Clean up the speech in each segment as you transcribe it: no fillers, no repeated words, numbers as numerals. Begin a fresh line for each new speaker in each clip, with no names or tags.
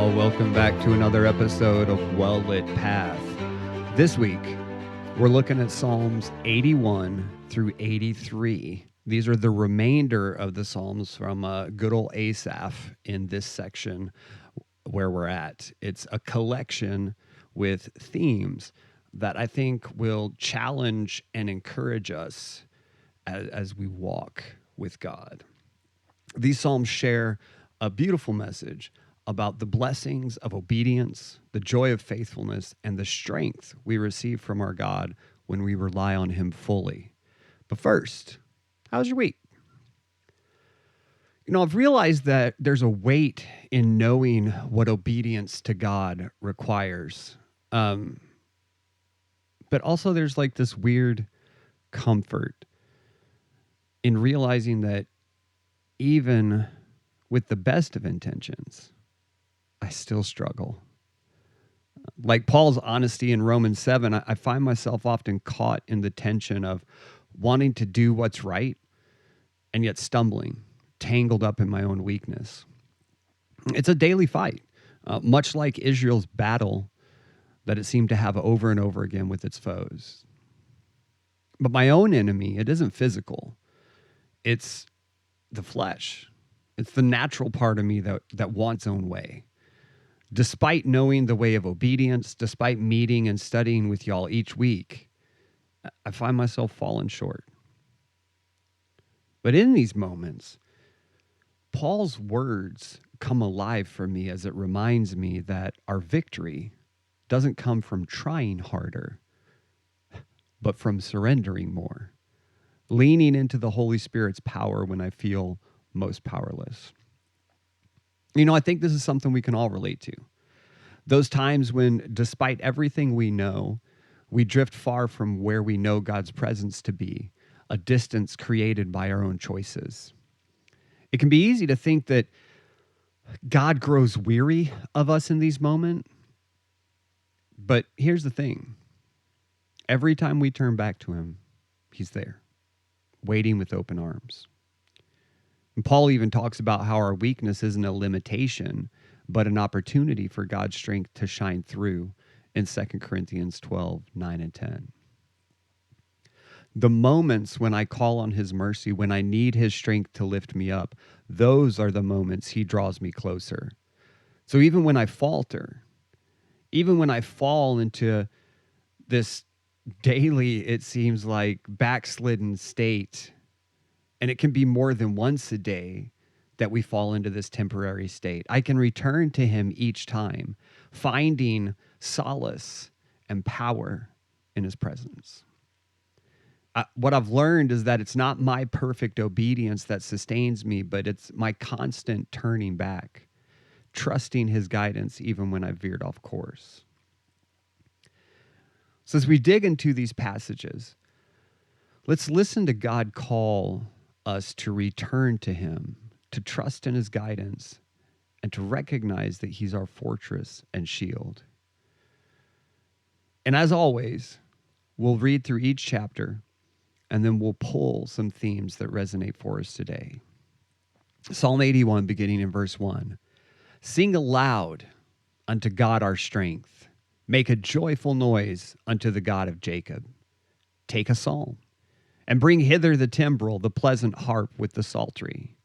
y'all. Welcome back to another episode of Well Lit Path. This week, we're looking at Psalms 81 through 83. These are the remainder of the Psalms from good old Asaph in this section where we're at. It's a collection with themes that I think will challenge and encourage us as we walk with God. These Psalms share a beautiful message about the blessings of obedience, the joy of faithfulness, and the strength we receive from our God when we rely on Him fully. But first, how's your week? I've realized that there's a weight in knowing what obedience to God requires. But also there's like this weird comfort in realizing that even with the best of intentions, I still struggle. Like Paul's honesty in Romans 7, I find myself often caught in the tension of wanting to do what's right and yet stumbling, tangled up in my own weakness. It's a daily fight, much like Israel's battle that it seemed to have over and over again with its foes. But my own enemy, it isn't physical. It's the flesh. It's the natural part of me that wants its own way. Despite knowing the way of obedience, despite meeting and studying with y'all each week, I find myself falling short. But in these moments, Paul's words come alive for me as it reminds me that our victory doesn't come from trying harder, but from surrendering more, leaning into the Holy Spirit's power when I feel most powerless. I think this is something we can all relate to. Those times when, despite everything we know, we drift far from where we know God's presence to be, a distance created by our own choices. It can be easy to think that God grows weary of us in these moments. But here's the thing. Every time we turn back to Him, He's there, waiting with open arms. And Paul even talks about how our weakness isn't a limitation, but an opportunity for God's strength to shine through in 2 Corinthians 12, 9 and 10. The moments when I call on His mercy, when I need His strength to lift me up, those are the moments He draws me closer. So even when I falter, even when I fall into this daily, it seems like, backslidden state, and it can be more than once a day that we fall into this temporary state, I can return to Him each time, finding solace and power in His presence. What I've learned is that it's not my perfect obedience that sustains me, but it's my constant turning back, trusting His guidance even when I've veered off course. So as we dig into these passages, let's listen to God call us to return to Him, to trust in His guidance, and to recognize that He's our fortress and shield. And as always, we'll read through each chapter, and then we'll pull some themes that resonate for us today. Psalm 81, beginning in verse 1. Sing aloud unto God our strength. Make a joyful noise unto the God of Jacob. Take a psalm, and bring hither the timbrel, the pleasant harp with the psaltery.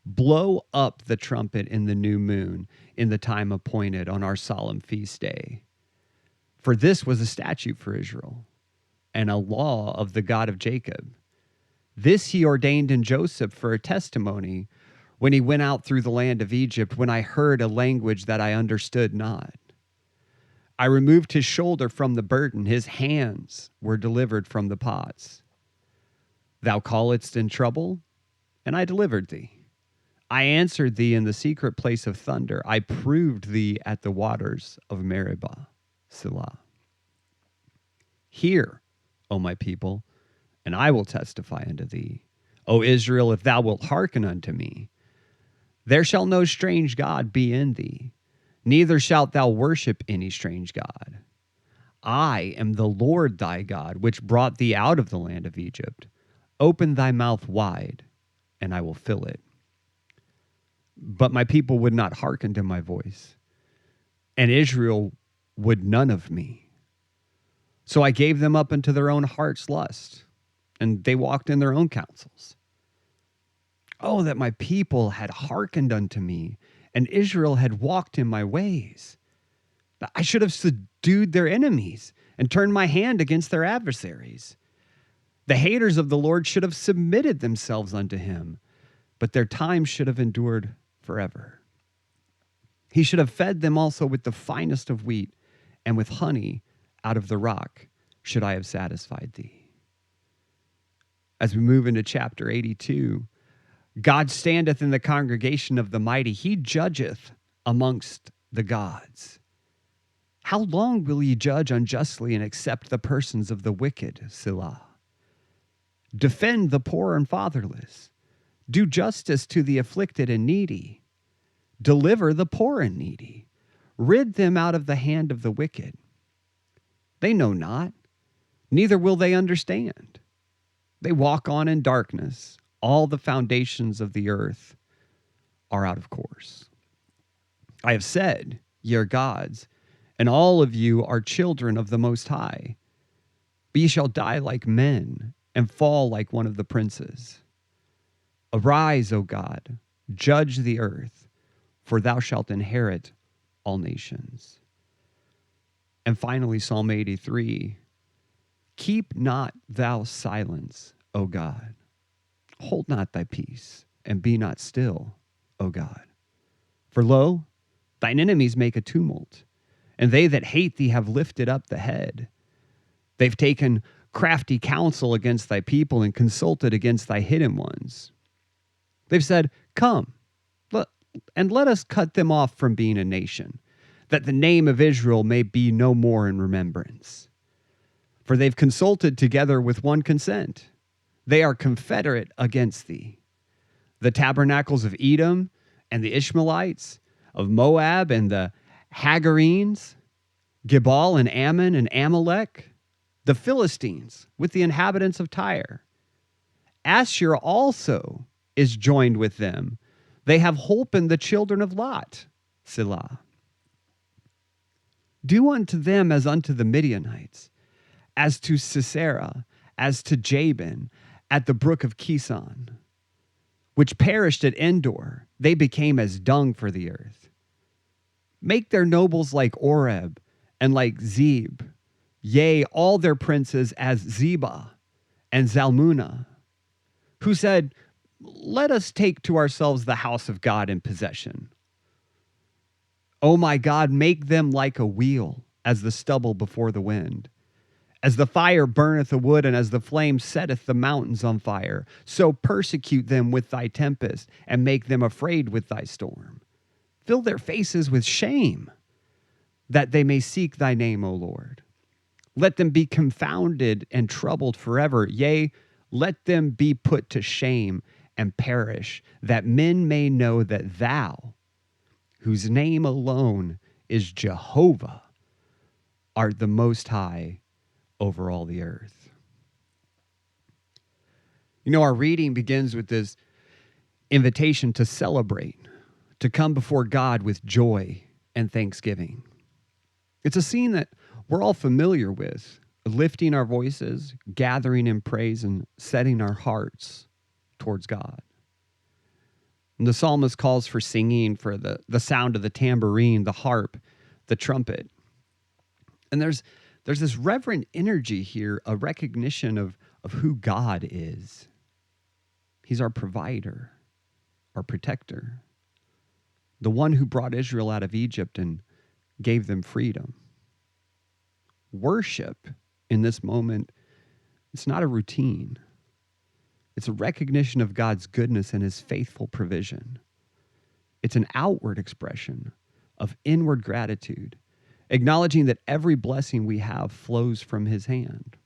Blow up the trumpet in the new moon, in the time appointed on our solemn feast day. For this was a statute for Israel, and a law of the God of Jacob. This He ordained in Joseph for a testimony when he went out through the land of Egypt, when I heard a language that I understood not. I removed his shoulder from the burden, his hands were delivered from the pots. Thou calledst in trouble, and I delivered thee. I answered thee in the secret place of thunder. I proved thee at the waters of Meribah. Selah. Hear, O my people, and I will testify unto thee. O Israel, if thou wilt hearken unto me, there shall no strange God be in thee, neither shalt thou worship any strange God. I am the Lord thy God, which brought thee out of the land of Egypt. Open thy mouth wide, and I will fill it. But my people would not hearken to my voice. and Israel would none of me. So I gave them up unto their own heart's lust, and they walked in their own counsels. Oh, that my people had hearkened unto me, and Israel had walked in my ways. I should have subdued their enemies and turned my hand against their adversaries. The haters of the Lord should have submitted themselves unto him, but their time should have endured forever. He should have fed them also with the finest of wheat, and with honey out of the rock should I have satisfied thee. As we move into chapter 82, God standeth in the congregation of the mighty. He judgeth amongst the gods. How long will ye judge unjustly and accept the persons of the wicked, Selah? Defend the poor and fatherless. Do justice to the afflicted and needy. Deliver the poor and needy. Rid them out of the hand of the wicked. They know not, neither will they understand. They walk on in darkness. All the foundations of the earth are out of course. I have said, ye are gods, and all of you are children of the Most High. But ye shall die like men, and fall like one of the princes. Arise, O God, judge the earth, for thou shalt inherit all nations. And finally, Psalm 83, keep not thou silence, O God. Hold not thy peace, and be not still, O God. For lo, thine enemies make a tumult, and they that hate thee have lifted up the head. They've taken crafty counsel against thy people and consulted against thy hidden ones. They've said, come, and let us cut them off from being a nation, that the name of Israel may be no more in remembrance. For they've consulted together with one consent. They are confederate against thee. The tabernacles of Edom and the Ishmaelites, of Moab and the Hagarenes, Gebal and Ammon and Amalek, the Philistines with the inhabitants of Tyre. Asshur also is joined with them. They have holpen the children of Lot, Selah. Do unto them as unto the Midianites, as to Sisera, as to Jabin, at the brook of Kison, which perished at Endor. They became as dung for the earth. Make their nobles like Oreb and like Zeb, yea, all their princes as Zebah and Zalmunna, who said, let us take to ourselves the house of God in possession. O my God, make them like a wheel, as the stubble before the wind. As the fire burneth the wood, and as the flame setteth the mountains on fire, so persecute them with thy tempest, and make them afraid with thy storm. Fill their faces with shame, that they may seek thy name, O Lord. Let them be confounded and troubled forever. Yea, let them be put to shame and perish, that men may know that thou, whose name alone is Jehovah, art the Most High over all the earth. You know, our reading begins with this invitation to celebrate, to come before God with joy and thanksgiving. It's a scene that we're all familiar with, lifting our voices, gathering in praise, and setting our hearts towards God. And the psalmist calls for singing, for the sound of the tambourine, the harp, the trumpet. And there's this reverent energy here, a recognition of who God is. He's our provider, our protector, the one who brought Israel out of Egypt and gave them freedom. Worship in this moment, it's not a routine. It's a recognition of God's goodness and his faithful provision. It's an outward expression of inward gratitude, acknowledging that every blessing we have flows from his hand.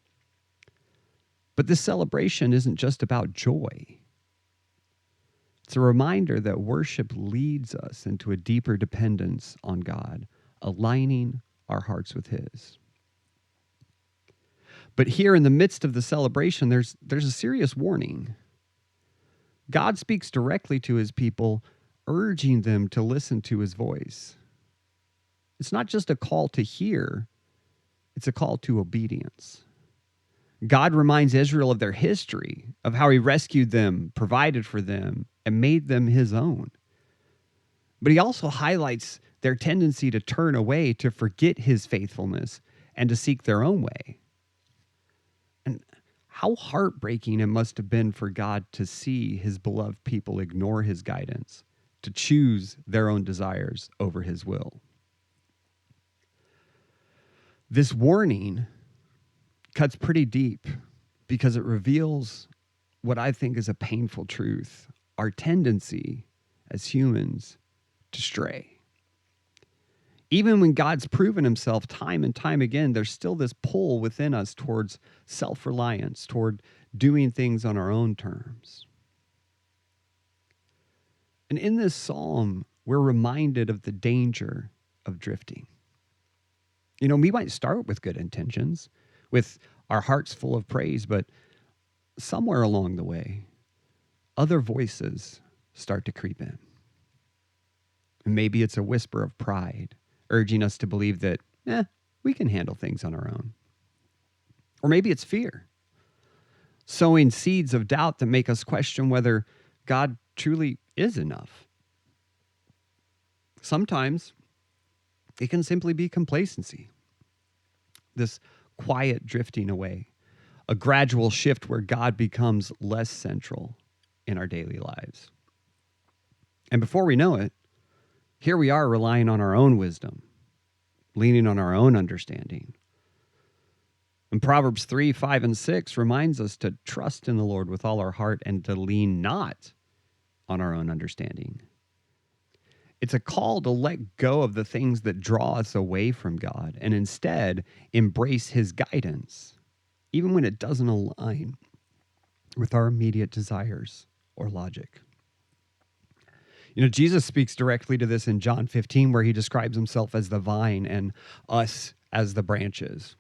But this celebration isn't just about joy. It's a reminder that worship leads us into a deeper dependence on God, aligning our hearts with his. But here in the midst of the celebration, there's a serious warning. God speaks directly to his people, urging them to listen to his voice. It's not just a call to hear, it's a call to obedience. God reminds Israel of their history, of how he rescued them, provided for them, and made them his own. But he also highlights their tendency to turn away, to forget his faithfulness, and to seek their own way. And how heartbreaking it must have been for God to see his beloved people ignore his guidance, to choose their own desires over his will. This warning cuts pretty deep because it reveals what I think is a painful truth: our tendency as humans to stray. Even when God's proven himself time and time again, there's still this pull within us towards self-reliance, toward doing things on our own terms. And in this psalm, we're reminded of the danger of drifting. You know, we might start with good intentions, with our hearts full of praise, but somewhere along the way, other voices start to creep in. And maybe it's a whisper of pride, urging us to believe that, we can handle things on our own. Or maybe it's fear, sowing seeds of doubt that make us question whether God truly is enough. Sometimes it can simply be complacency, this quiet drifting away, a gradual shift where God becomes less central in our daily lives. And before we know it, here we are relying on our own wisdom, leaning on our own understanding. And Proverbs 3, 5, and 6 reminds us to trust in the Lord with all our heart and to lean not on our own understanding. It's a call to let go of the things that draw us away from God and instead embrace his guidance, even when it doesn't align with our immediate desires or logic. You know, Jesus speaks directly to this in John 15, where he describes himself as the vine and us as the branches.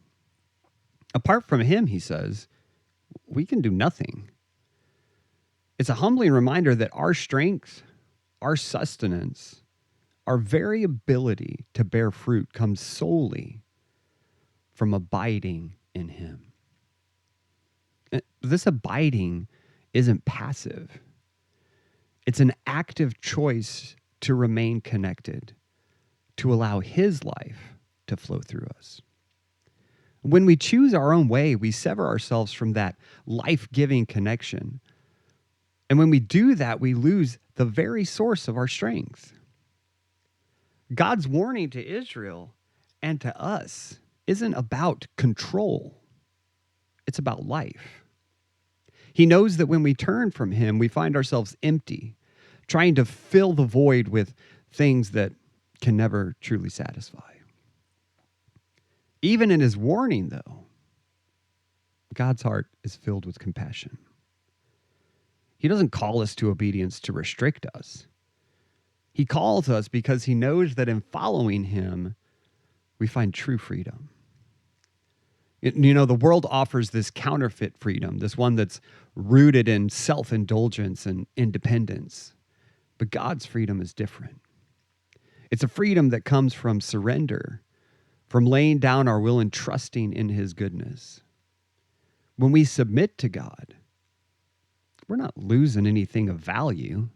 Apart from him, he says, we can do nothing. It's a humbling reminder that our strength, our sustenance, our very ability to bear fruit comes solely from abiding in him. This abiding isn't passive. It's an active choice to remain connected, to allow his life to flow through us. When we choose our own way, we sever ourselves from that life-giving connection. And when we do that, we lose the very source of our strength. God's warning to Israel and to us isn't about control. It's about life. He knows that when we turn from him, we find ourselves empty, trying to fill the void with things that can never truly satisfy. Even in his warning, though, God's heart is filled with compassion. He doesn't call us to obedience to restrict us. He calls us because he knows that in following him, we find true freedom. You know, the world offers this counterfeit freedom, this one that's rooted in self-indulgence and independence. But God's freedom is different. It's a freedom that comes from surrender, from laying down our will and trusting in his goodness. When we submit to God, we're not losing anything of value,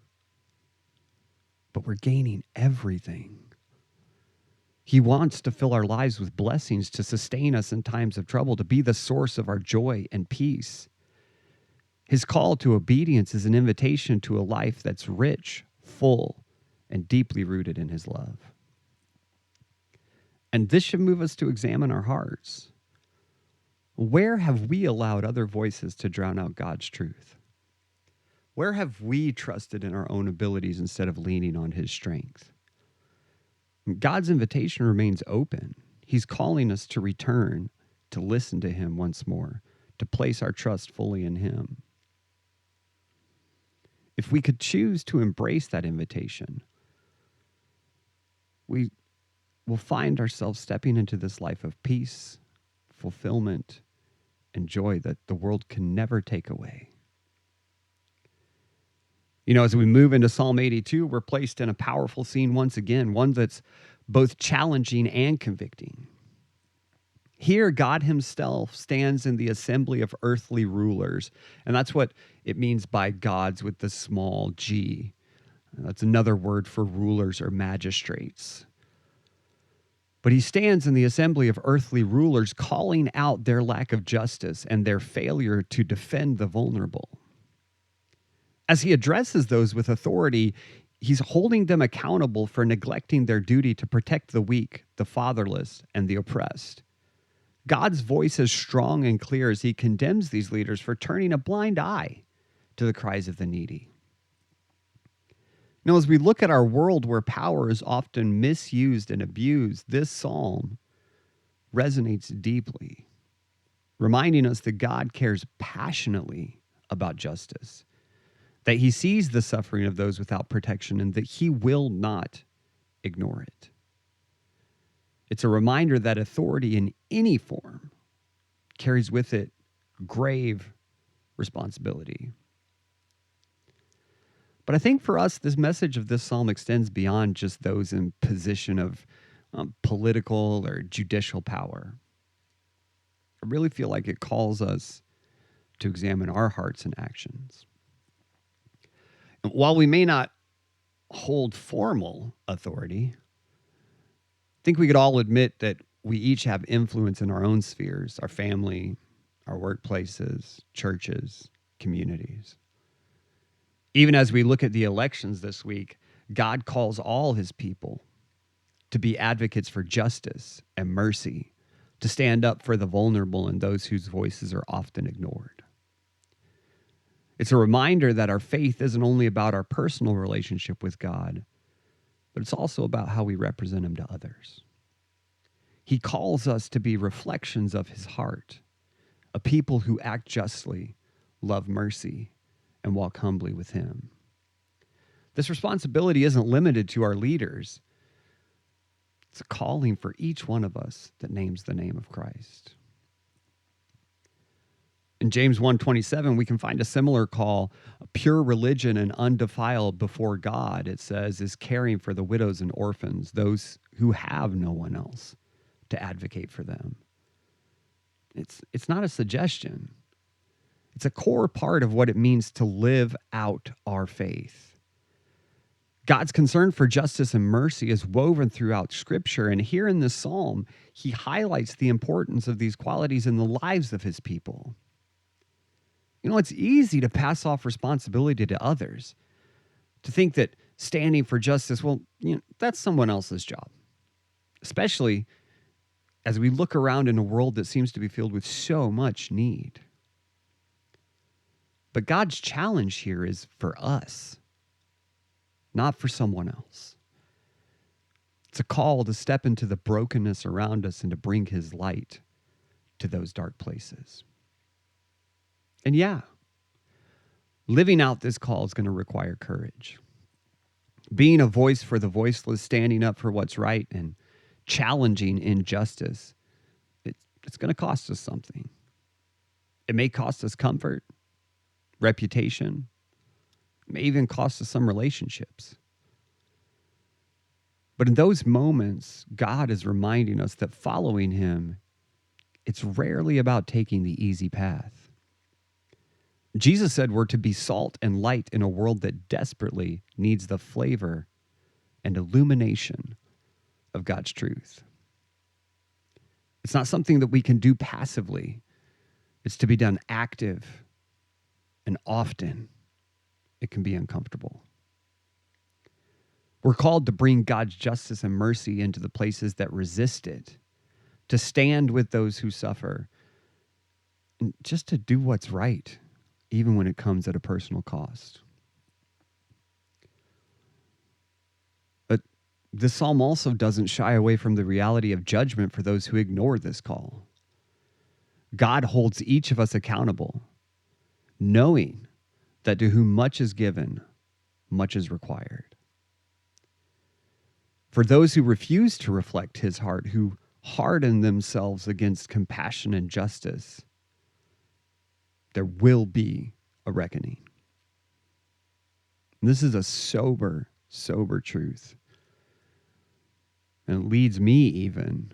but we're gaining everything. He wants to fill our lives with blessings, to sustain us in times of trouble, to be the source of our joy and peace. His call to obedience is an invitation to a life that's rich, full, and deeply rooted in his love. And this should move us to examine our hearts. Where have we allowed other voices to drown out God's truth? Where have we trusted in our own abilities instead of leaning on his strength? God's invitation remains open. He's calling us to return, to listen to him once more, to place our trust fully in him. If we could choose to embrace that invitation, we will find ourselves stepping into this life of peace, fulfillment, and joy that the world can never take away. You know, as we move into Psalm 82, we're placed in a powerful scene once again, one that's both challenging and convicting. Here, God himself stands in the assembly of earthly rulers, and that's what it means by gods with the small g. That's another word for rulers or magistrates. But he stands in the assembly of earthly rulers, calling out their lack of justice and their failure to defend the vulnerable. As he addresses those with authority, he's holding them accountable for neglecting their duty to protect the weak, the fatherless, and the oppressed. God's voice is strong and clear as he condemns these leaders for turning a blind eye to the cries of the needy. Now, as we look at our world where power is often misused and abused, this psalm resonates deeply, reminding us that God cares passionately about justice, that he sees the suffering of those without protection, and that he will not ignore it. It's a reminder that authority in any form carries with it grave responsibility. But I think for us, this message of this psalm extends beyond just those in position of political or judicial power. I really feel like it calls us to examine our hearts and actions. And while we may not hold formal authority, I think we could all admit that we each have influence in our own spheres, our family, our workplaces, churches, communities. Even as we look at the elections this week, God calls all his people to be advocates for justice and mercy, to stand up for the vulnerable and those whose voices are often ignored. It's a reminder that our faith isn't only about our personal relationship with God, but it's also about how we represent him to others. He calls us to be reflections of his heart, a people who act justly, love mercy, and walk humbly with him. This responsibility isn't limited to our leaders. It's a calling for each one of us that names the name of Christ. In James 1:27, we can find a similar call. A pure religion and undefiled before God, it says, is caring for the widows and orphans, those who have no one else to advocate for them. It's not a suggestion. It's a core part of what it means to live out our faith. God's concern for justice and mercy is woven throughout Scripture, and here in this psalm, he highlights the importance of these qualities in the lives of his people. You know, it's easy to pass off responsibility to others, to think that standing for justice, that's someone else's job, especially as we look around in a world that seems to be filled with so much need. But God's challenge here is for us, not for someone else. It's a call to step into the brokenness around us and to bring his light to those dark places. And yeah, living out this call is going to require courage. Being a voice for the voiceless, standing up for what's right, and challenging injustice, it's going to cost us something. It may cost us comfort, reputation, it may even cost us some relationships. But in those moments, God is reminding us that following him, it's rarely about taking the easy path. Jesus said we're to be salt and light in a world that desperately needs the flavor and illumination of God's truth. It's not something that we can do passively. It's to be done active, and often it can be uncomfortable. We're called to bring God's justice and mercy into the places that resist it, to stand with those who suffer, and just to do what's right, even when it comes at a personal cost. But this psalm also doesn't shy away from the reality of judgment for those who ignore this call. God holds each of us accountable, knowing that to whom much is given, much is required. For those who refuse to reflect his heart, who harden themselves against compassion and justice, there will be a reckoning. And this is a sober truth. And it leads me even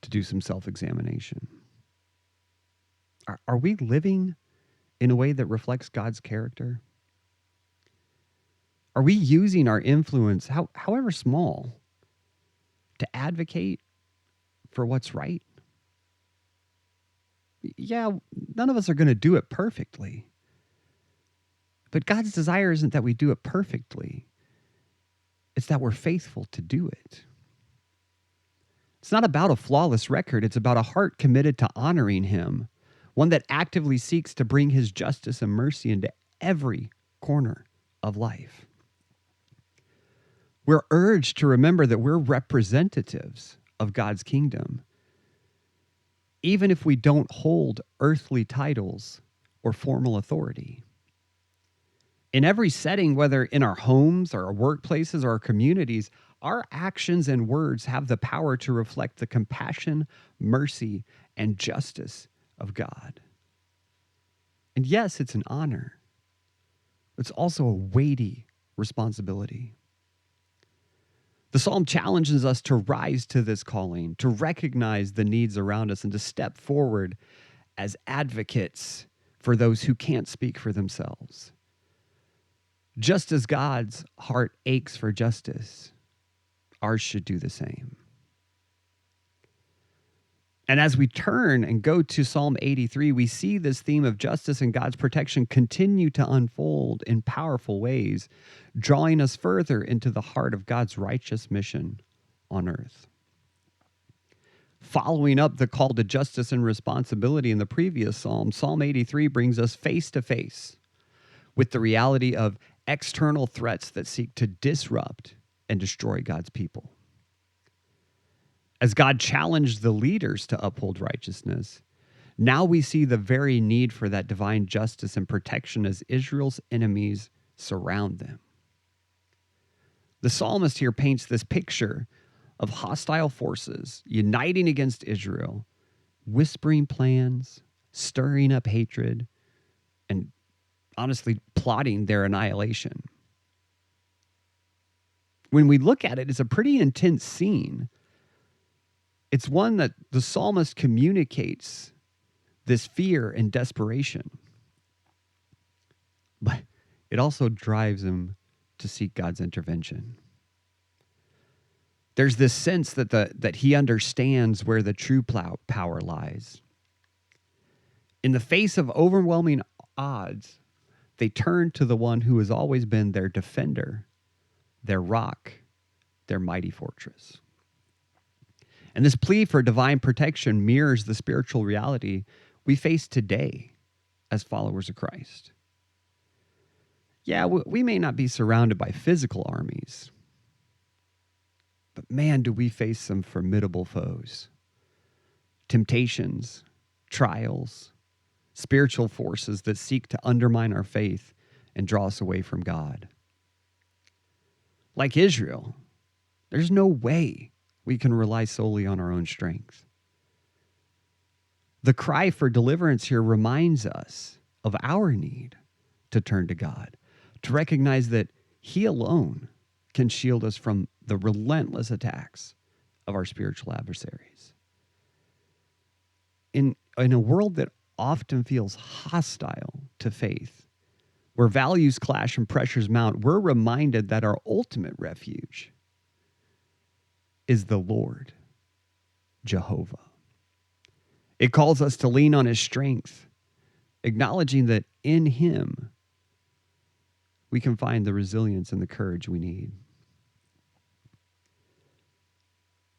to do some self-examination. Are we living in a way that reflects God's character? Are we using our influence, however small, to advocate for what's right? Yeah, none of us are going to do it perfectly. But God's desire isn't that we do it perfectly. It's that we're faithful to do it. It's not about a flawless record. It's about a heart committed to honoring him, one that actively seeks to bring his justice and mercy into every corner of life. We're urged to remember that we're representatives of God's kingdom, even if we don't hold earthly titles or formal authority. In every setting, whether in our homes or our workplaces or our communities, our actions and words have the power to reflect the compassion, mercy, and justice of God. And yes, it's an honor. It's also a weighty responsibility. The psalm challenges us to rise to this calling, to recognize the needs around us, and to step forward as advocates for those who can't speak for themselves. Just as God's heart aches for justice, ours should do the same. And as we turn and go to Psalm 83, we see this theme of justice and God's protection continue to unfold in powerful ways, drawing us further into the heart of God's righteous mission on earth. Following up the call to justice and responsibility in the previous psalm, Psalm 83 brings us face to face with the reality of external threats that seek to disrupt and destroy God's people. As God challenged the leaders to uphold righteousness, now we see the very need for that divine justice and protection as Israel's enemies surround them. The psalmist here paints this picture of hostile forces uniting against Israel, whispering plans, stirring up hatred, and honestly plotting their annihilation. When we look at it, it's a pretty intense scene. It's one that the psalmist communicates this fear and desperation. But it also drives him to seek God's intervention. There's this sense that he understands where the true power lies. In the face of overwhelming odds, they turn to the one who has always been their defender, their rock, their mighty fortress. And this plea for divine protection mirrors the spiritual reality we face today as followers of Christ. Yeah, we may not be surrounded by physical armies, but man, do we face some formidable foes. Temptations, trials, spiritual forces that seek to undermine our faith and draw us away from God. Like Israel, there's no way we can rely solely on our own strength. The cry for deliverance here reminds us of our need to turn to God, to recognize that he alone can shield us from the relentless attacks of our spiritual adversaries. In a world that often feels hostile to faith, where values clash and pressures mount, we're reminded that our ultimate refuge is the Lord, Jehovah. It calls us to lean on his strength, acknowledging that in him we can find the resilience and the courage we need.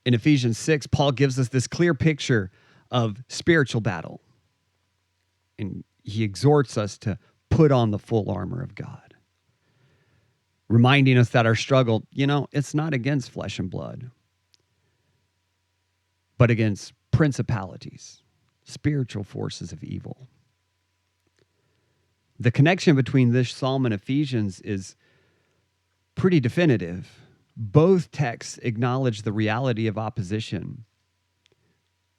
In Ephesians 6, Paul gives us this clear picture of spiritual battle. And he exhorts us to put on the full armor of God, reminding us that our struggle, it's not against flesh and blood, but against principalities, spiritual forces of evil. The connection between this psalm and Ephesians is pretty definitive. Both texts acknowledge the reality of opposition,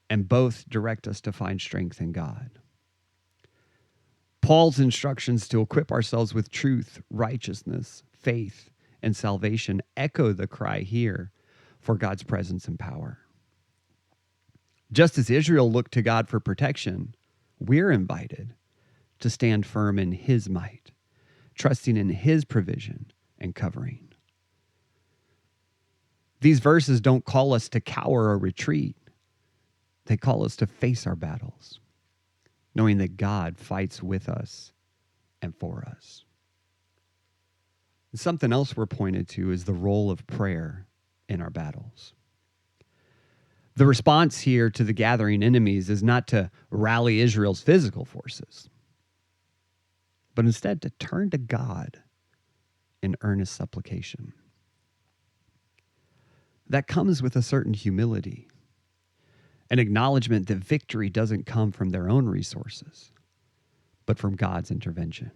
and both direct us to find strength in God. Paul's instructions to equip ourselves with truth, righteousness, faith, and salvation echo the cry here for God's presence and power. Just as Israel looked to God for protection, we're invited to stand firm in his might, trusting in his provision and covering. These verses don't call us to cower or retreat. They call us to face our battles, knowing that God fights with us and for us. And something else we're pointed to is the role of prayer in our battles. The response here to the gathering enemies is not to rally Israel's physical forces, but instead to turn to God in earnest supplication. That comes with a certain humility, an acknowledgement that victory doesn't come from their own resources, but from God's intervention.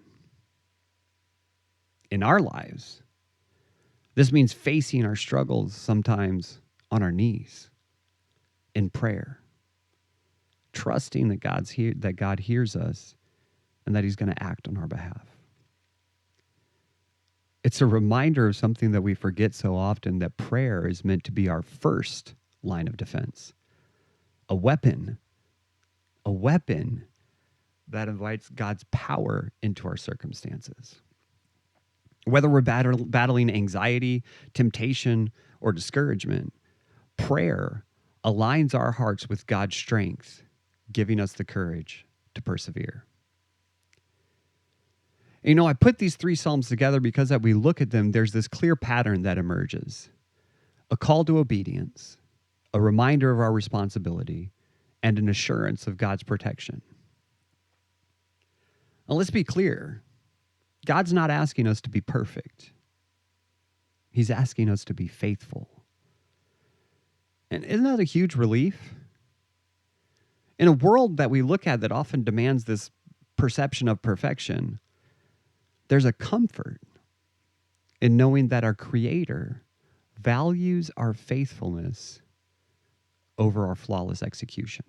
In our lives, this means facing our struggles sometimes on our knees, in prayer, trusting that God hears us and that he's going to act on our behalf. It's a reminder of something that we forget so often, that prayer is meant to be our first line of defense. A weapon that invites God's power into our circumstances. Whether we're battling anxiety, temptation, or discouragement, prayer aligns our hearts with God's strength, giving us the courage to persevere. You know, I put these three Psalms together because as we look at them, there's this clear pattern that emerges. A call to obedience, a reminder of our responsibility, and an assurance of God's protection. Now, let's be clear. God's not asking us to be perfect. He's asking us to be faithful. And isn't that a huge relief? In a world that we look at that often demands this perception of perfection, there's a comfort in knowing that our Creator values our faithfulness over our flawless execution.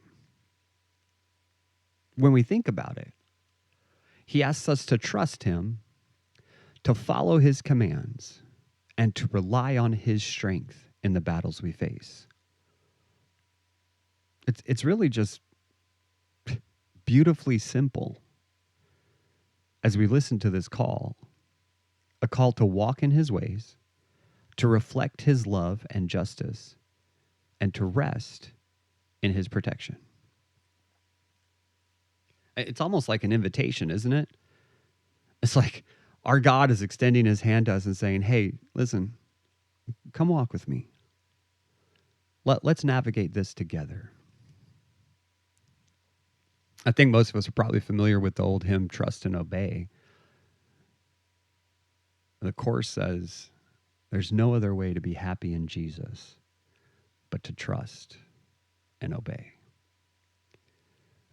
When we think about it, he asks us to trust him, to follow his commands, and to rely on his strength in the battles we face. It's really just beautifully simple as we listen to this call, a call to walk in his ways, to reflect his love and justice, and to rest in his protection. It's almost like an invitation, isn't it? It's like our God is extending his hand to us and saying, hey, listen, come walk with me. Let's navigate this together. I think most of us are probably familiar with the old hymn, Trust and Obey. The chorus says, there's no other way to be happy in Jesus but to trust and obey.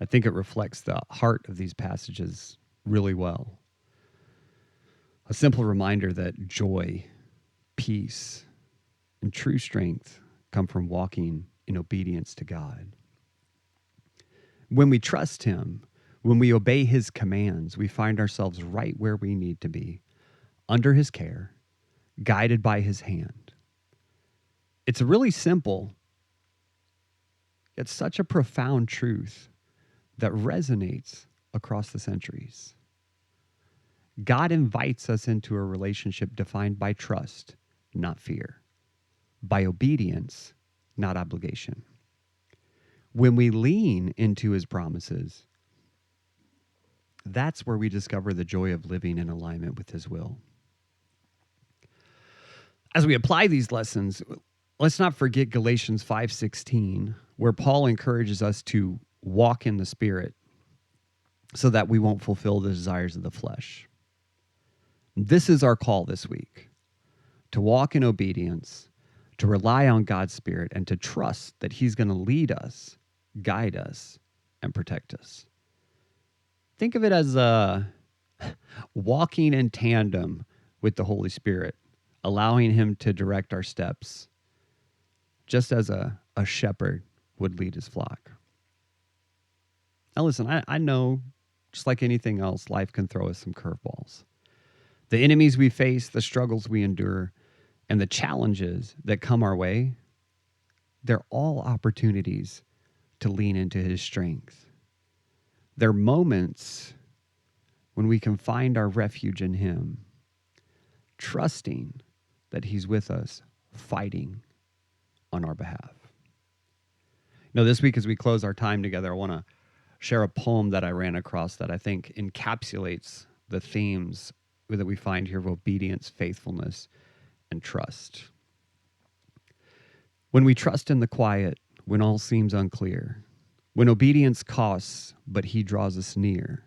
I think it reflects the heart of these passages really well. A simple reminder that joy, peace, and true strength come from walking in obedience to God. When we trust him, when we obey his commands, we find ourselves right where we need to be, under his care, guided by his hand. It's really simple, yet such a profound truth that resonates across the centuries. God invites us into a relationship defined by trust, not fear, by obedience, not obligation. When we lean into his promises, that's where we discover the joy of living in alignment with his will. As we apply these lessons, let's not forget Galatians 5:16, where Paul encourages us to walk in the Spirit so that we won't fulfill the desires of the flesh. This is our call this week, to walk in obedience, to rely on God's Spirit, and to trust that he's going to lead us, guide us, and protect us. Think of it as walking in tandem with the Holy Spirit, allowing him to direct our steps, just as a shepherd would lead his flock. Now listen, I know, just like anything else, life can throw us some curveballs. The enemies we face, the struggles we endure, and the challenges that come our way, they're all opportunities to lean into his strength. They're moments when we can find our refuge in him, trusting that he's with us, fighting on our behalf. Now, this week, as we close our time together, I want to share a poem that I ran across that I think encapsulates the themes that we find here of obedience, faithfulness, and trust. When we trust in the quiet, when all seems unclear, when obedience costs, but he draws us near,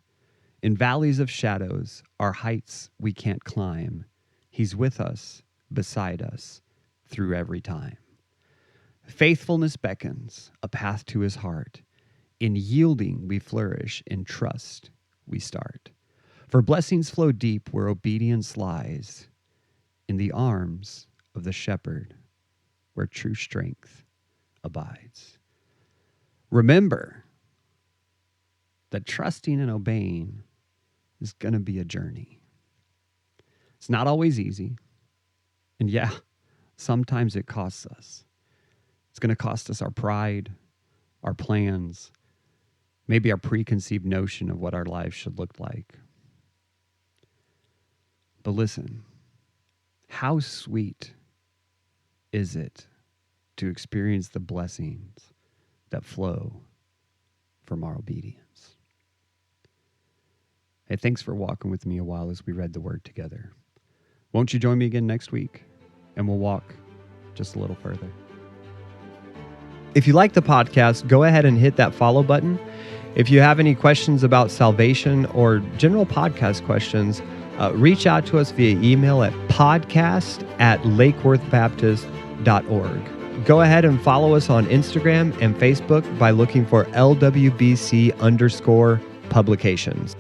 in valleys of shadows, our heights we can't climb, he's with us, beside us, through every time. Faithfulness beckons, a path to his heart. In yielding we flourish, in trust we start. For blessings flow deep where obedience lies, in the arms of the shepherd, where true strength abides. Remember that trusting and obeying is going to be a journey. It's not always easy. And yeah, sometimes it costs us. It's going to cost us our pride, our plans, maybe our preconceived notion of what our lives should look like. But listen, how sweet is it to experience the blessings that flow from our obedience? Hey, thanks for walking with me a while as we read the word together. Won't you join me again next week? And we'll walk just a little further. If you like the podcast, go ahead and hit that follow button. If you have any questions about salvation or general podcast questions, reach out to us via email at podcast@lakeworthbaptist.org. Go ahead and follow us on Instagram and Facebook by looking for LWBC_publications.